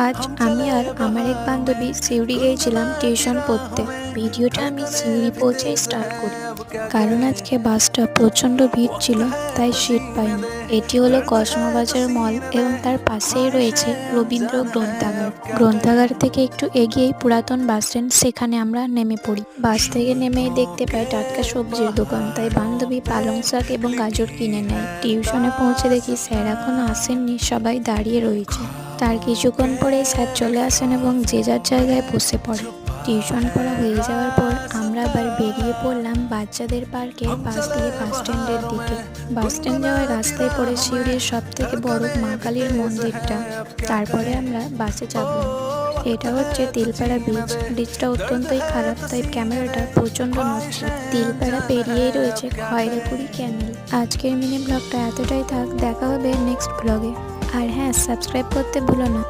আজ আমি আর আমার এক বান্ধবী সিউড়ি গিয়েছিলাম টিউশন পড়তে। ভিডিওটা আমি সিউড়ি পৌঁছেই স্টার্ট করি, কারণ আজকে বাসটা প্রচণ্ড ভিড় ছিল, তাই সিট পাইনি। এটি হলো কসমোবাজার মল এবং তার পাশেই রয়েছে রবীন্দ্র গ্রন্থাগার। গ্রন্থাগার থেকে একটু এগিয়েই পুরাতন বাস স্ট্যান্ড, সেখানে আমরা নেমে পড়ি। বাস থেকে নেমেই দেখতে পাই টাটকা সবজির দোকান, তাই বান্ধবী পালং শাক এবং গাজর কিনে নেয়। টিউশনে পৌঁছে দেখি স্যার এখনো আসেননি, সবাই দাঁড়িয়ে রয়েছে। তার কিছুক্ষণ পরেই স্যার চলে আসেন এবং যে যার জায়গায় বসে পড়ে। টিউশন পড়া হয়ে যাওয়ার পর আমরা আবার বেরিয়ে পড়লাম বাচ্চাদের পার্কের পাশ দিয়ে বাস স্ট্যান্ডের দিকে। বাস স্ট্যান্ড যাওয়ার রাস্তায় পড়ে সিউড়ির সব থেকে বড় মা কালীর মন্দিরটা। তারপরে আমরা বাসে চাপলাম। এটা হচ্ছে তিলপাড়া ব্রিজ। ব্রিজটা অত্যন্তই খারাপ, তাই ক্যামেরাটা প্রচণ্ড নড়ছে। তিলপাড়া পেরিয়েই রয়েছে খয়রাকুড়ি ক্যানেল। আজকের মিনি ব্লগটা এতটাই থাক, দেখা হবে নেক্সট ব্লগে। আর হ্যাঁ, সাবস্ক্রাইব করতে ভুলো না।